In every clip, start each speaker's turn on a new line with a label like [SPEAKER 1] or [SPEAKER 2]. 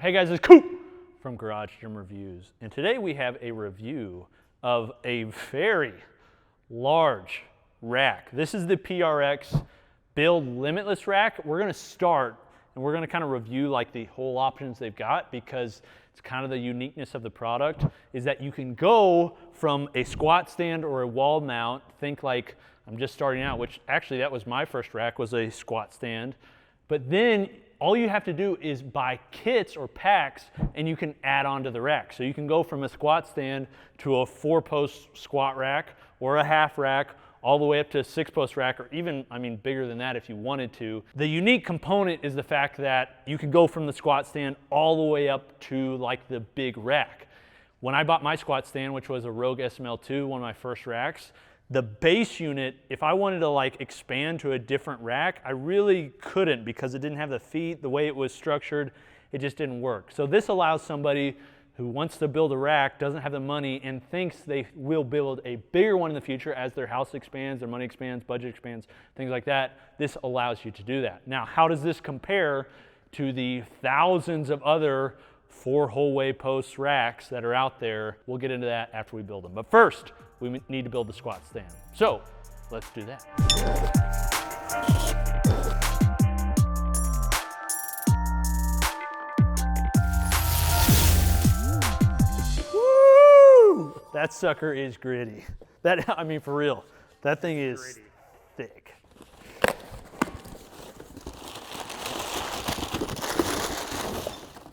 [SPEAKER 1] Hey guys, it's Coop from Garage Gym Reviews, and today we have a review of a very large rack. This is the PRx Build Limitless rack. We're gonna start and we're gonna kind of review like the whole options they've got, because it's kind of the uniqueness of the product is that you can go from a squat stand or a wall mount. Think like I'm just starting out, which actually that was my first rack, was a squat stand. But then all you have to do is buy kits or packs and you can add on to the rack. So you can go from a squat stand to a 4-post squat rack or a half rack, all the way up to a 6-post rack, or even, I mean, bigger than that if you wanted to. The unique component is the fact that you can go from the squat stand all the way up to like the big rack. When I bought my squat stand, which was a Rogue SML2, one of my first racks, the base unit, if I wanted to like expand to a different rack, I really couldn't, because it didn't have the feet, the way it was structured, it just didn't work. So this allows somebody who wants to build a rack, doesn't have the money, and thinks they will build a bigger one in the future as their house expands, their money expands, budget expands, things like that. This allows you to do that. Now, how does this compare to the thousands of other 4-whole-way post racks that are out there? We'll get into that after we build them. But first, we need to build the squat stand. So let's do that. Woo! That sucker is gritty. That, I mean, for real, that thing is gritty. Thick.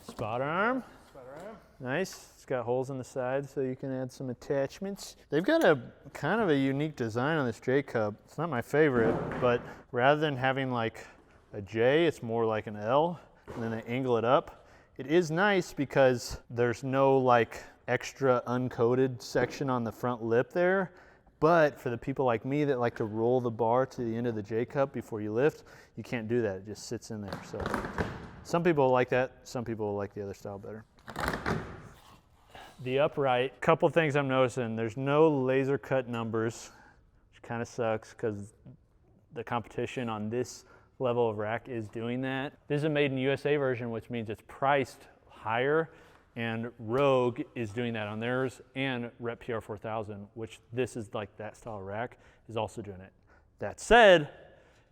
[SPEAKER 1] Spot arm. Nice. It's got holes in the side so you can add some attachments. They've got a kind of a unique design on this J cup. It's not my favorite, but rather than having like a J, it's more like an L, and then they angle it up. It is nice because there's no like extra uncoated section on the front lip there, but for the people like me that like to roll the bar to the end of the J cup before you lift, you can't do that. It just sits in there. So some people like that, some people like the other style better. The upright, couple things I'm noticing. There's no laser cut numbers, which kind of sucks because the competition on this level of rack is doing that. This is a made in USA version, which means it's priced higher, and Rogue is doing that on theirs, and Rep PR 4000, which this is like that style rack, is also doing it. That said,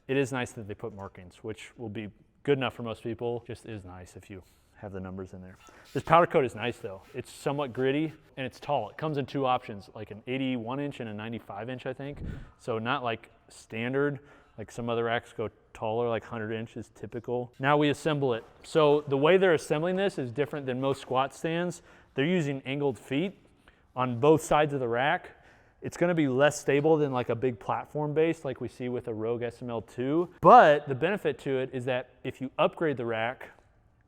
[SPEAKER 1] it is nice that they put markings, which will be good enough for most people. Just is nice if you have the numbers in there. This powder coat is nice though. It's somewhat gritty and it's tall. It comes in 2 options, like an 81 inch and a 95 inch, I think. So not like standard, like some other racks go taller, like 100 inch is typical. Now we assemble it. So the way they're assembling this is different than most squat stands. They're using angled feet on both sides of the rack. It's gonna be less stable than like a big platform base like we see with a Rogue SML2. But the benefit to it is that if you upgrade the rack,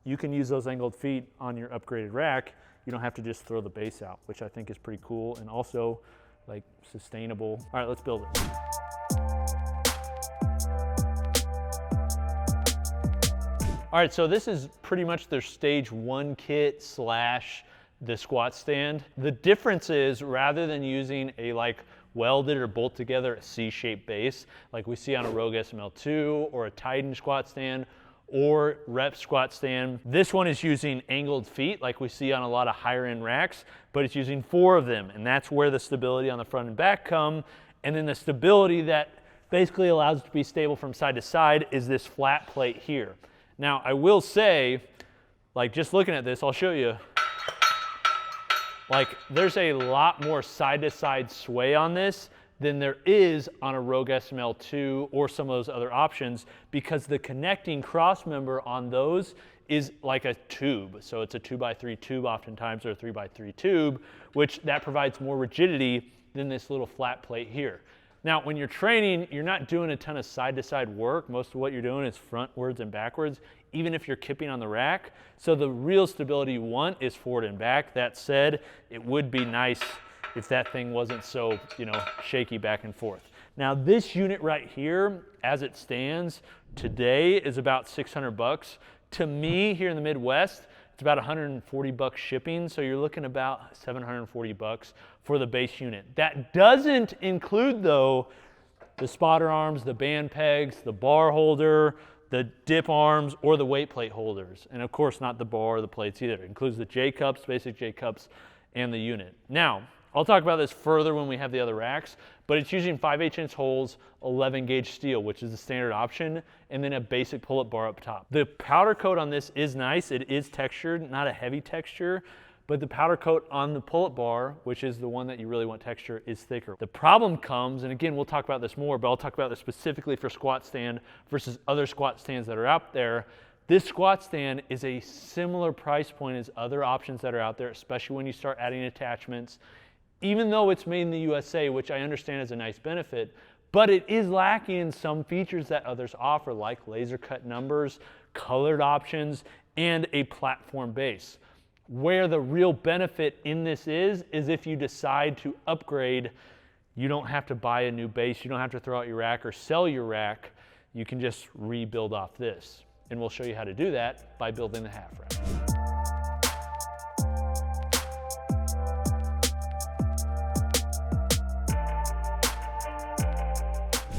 [SPEAKER 1] you can use those angled feet on your upgraded rack. You don't have to just throw the base out, which I think is pretty cool and also like sustainable. All right, let's build it. All right, so this is pretty much their stage 1 kit slash the squat stand. The difference is, rather than using a like welded or bolt together a C-shaped base like we see on a Rogue SML2 or a Titan squat stand or Rep squat stand, this one is using angled feet like we see on a lot of higher end racks, but it's using 4 of them, and that's where the stability on the front and back come. And then the stability that basically allows it to be stable from side to side is this flat plate here. Now I will say, like just looking at this, I'll show you, like there's a lot more side to side sway on this than there is on a Rogue SML2 or some of those other options, because the connecting cross member on those is like a tube. So it's a 2x3 tube oftentimes, or a 3x3 tube, which that provides more rigidity than this little flat plate here. Now, when you're training, you're not doing a ton of side-to-side work. Most of what you're doing is frontwards and backwards, even if you're kipping on the rack. So the real stability you want is forward and back. That said, it would be nice if that thing wasn't so, you know, shaky back and forth. Now this unit right here, as it stands today, is about 600 bucks. To me, here in the Midwest, it's about 140 bucks shipping, so you're looking about 740 bucks for the base unit. That doesn't include, though, the spotter arms, the band pegs, the bar holder, the dip arms, or the weight plate holders. And of course, not the bar or the plates either. It includes the J-cups, basic J-cups, and the unit. Now, I'll talk about this further when we have the other racks, but it's using 5/8" holes, 11 gauge steel, which is the standard option, and then a basic pull-up bar up top. The powder coat on this is nice. It is textured, not a heavy texture, but the powder coat on the pull-up bar, which is the one that you really want texture, is thicker. The problem comes, and again, we'll talk about this more, but I'll talk about this specifically for squat stand versus other squat stands that are out there. This squat stand is a similar price point as other options that are out there, especially when you start adding attachments. Even though it's made in the USA, which I understand is a nice benefit, but it is lacking in some features that others offer, like laser cut numbers, colored options, and a platform base. Where the real benefit in this is if you decide to upgrade, you don't have to buy a new base, you don't have to throw out your rack or sell your rack, you can just rebuild off this. And we'll show you how to do that by building the half rack.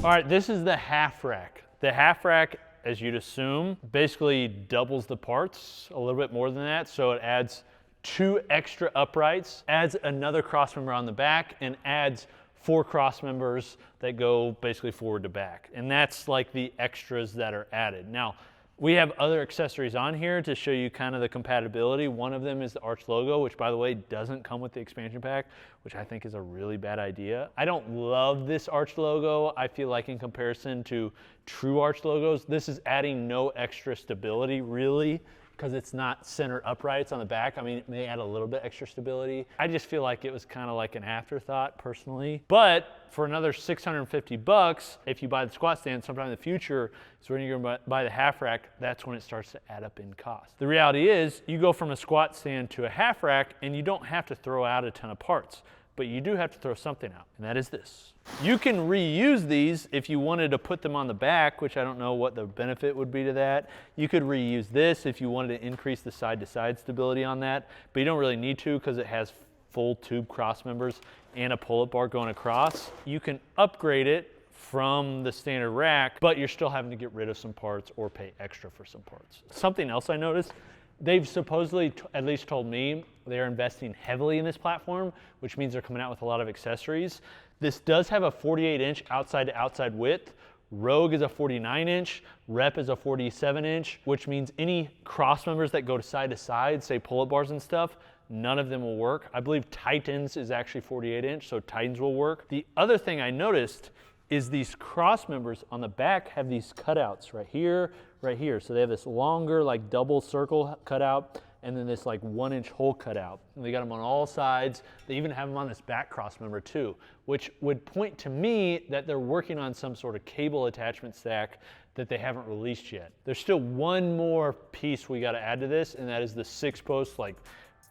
[SPEAKER 1] All right, this is the half rack. The half rack, as you'd assume, basically doubles the parts, a little bit more than that. So it adds 2 extra uprights, adds another cross member on the back, and adds 4 cross members that go basically forward to back. And that's like the extras that are added. Now, we have other accessories on here to show you kind of the compatibility. One of them is the Arch logo, which by the way, doesn't come with the expansion pack, which I think is a really bad idea. I don't love this Arch logo. I feel like in comparison to true Arch logos, this is adding no extra stability really, because it's not center uprights on the back. I mean, it may add a little bit extra stability. I just feel like it was kind of like an afterthought personally. But for another 650 bucks, if you buy the squat stand sometime in the future, so when you're gonna buy the half rack, that's when it starts to add up in cost. The reality is you go from a squat stand to a half rack and you don't have to throw out a ton of parts, but you do have to throw something out, and that is this. You can reuse these if you wanted to put them on the back, which I don't know what the benefit would be to that. You could reuse this if you wanted to increase the side-to-side stability on that, but you don't really need to because it has full tube cross members and a pull-up bar going across. You can upgrade it from the standard rack, but you're still having to get rid of some parts or pay extra for some parts. Something else I noticed, they've supposedly, at least told me, they're investing heavily in this platform, which means they're coming out with a lot of accessories. This does have a 48-inch outside to outside width. Rogue is a 49-inch, Rep is a 47-inch, which means any cross members that go to side, say pull-up bars and stuff, none of them will work. I believe Titans is actually 48-inch, so Titans will work. The other thing I noticed is these cross members on the back have these cutouts right here, right here. So they have this longer like double circle cutout and then this like 1-inch hole cutout. And they got them on all sides. They even have them on this back cross member too, which would point to me that they're working on some sort of cable attachment stack that they haven't released yet. There's still one more piece we got to add to this, and that is the 6-post like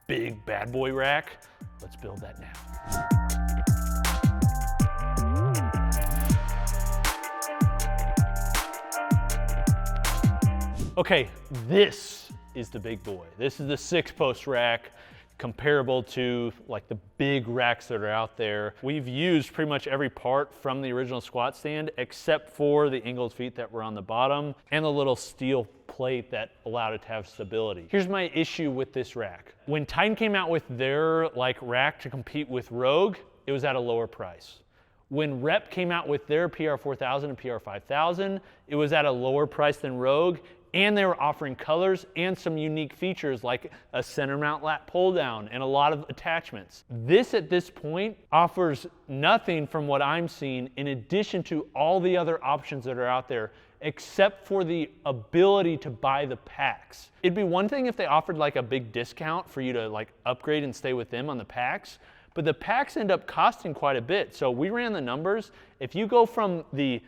[SPEAKER 1] big bad boy rack. Let's build that now. Okay, this is the big boy. This is the 6-post rack, comparable to like the big racks that are out there. We've used pretty much every part from the original squat stand except for the angled feet that were on the bottom and the little steel plate that allowed it to have stability. Here's my issue with this rack. When Titan came out with their like rack to compete with Rogue, it was at a lower price. When Rep came out with their PR4000 and PR5000, it was at a lower price than Rogue, and they were offering colors and some unique features like a center mount lat pull down and a lot of attachments. This at this point offers nothing from what I'm seeing in addition to all the other options that are out there except for the ability to buy the packs. It'd be one thing if they offered like a big discount for you to like upgrade and stay with them on the packs, but the packs end up costing quite a bit. So we ran the numbers. If you go from the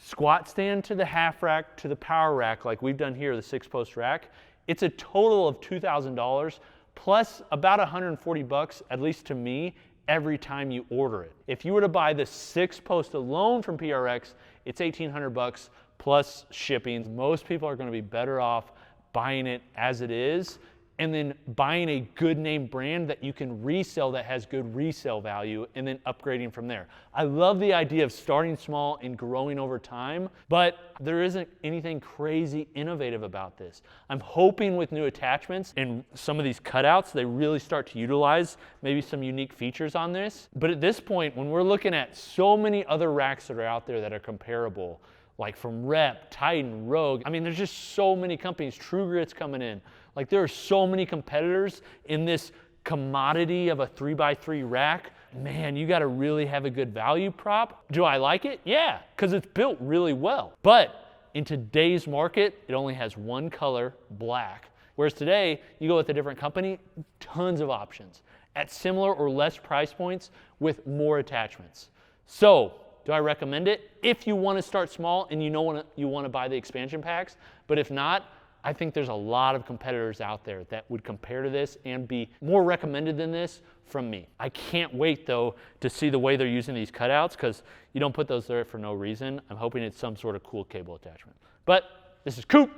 [SPEAKER 1] squat stand to the half rack to the power rack like we've done here, the 6-post rack, it's a total of $2,000 plus about 140 bucks, at least to me, every time you order it. If you were to buy the 6-post alone from PRx, it's 1,800 bucks plus shipping. Most people are going to be better off buying it as it is and then buying a good name brand that you can resell that has good resale value, and then upgrading from there. I love the idea of starting small and growing over time, but there isn't anything crazy innovative about this. I'm hoping with new attachments and some of these cutouts, they really start to utilize maybe some unique features on this. But at this point, when we're looking at so many other racks that are out there that are comparable, like from Rep, Titan, Rogue, I mean, there's just so many companies, True Grit's coming in. Like there are so many competitors in this commodity of a 3x3 rack. Man, you gotta really have a good value prop. Do I like it? Yeah, because it's built really well. But in today's market, it only has one color, black. Whereas today, you go with a different company, tons of options at similar or less price points with more attachments. So, do I recommend it? If you want to start small and you want to buy the expansion packs, but if not, I think there's a lot of competitors out there that would compare to this and be more recommended than this from me. I can't wait though to see the way they're using these cutouts, because you don't put those there for no reason. I'm hoping it's some sort of cool cable attachment. But this is Coop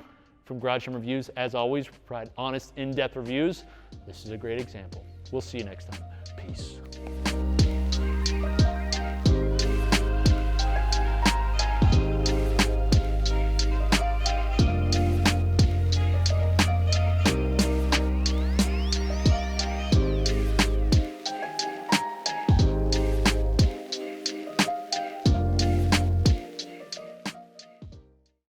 [SPEAKER 1] from Garage Gym Reviews. As always, we provide honest, in-depth reviews. This is a great example. We'll see you next time. Peace.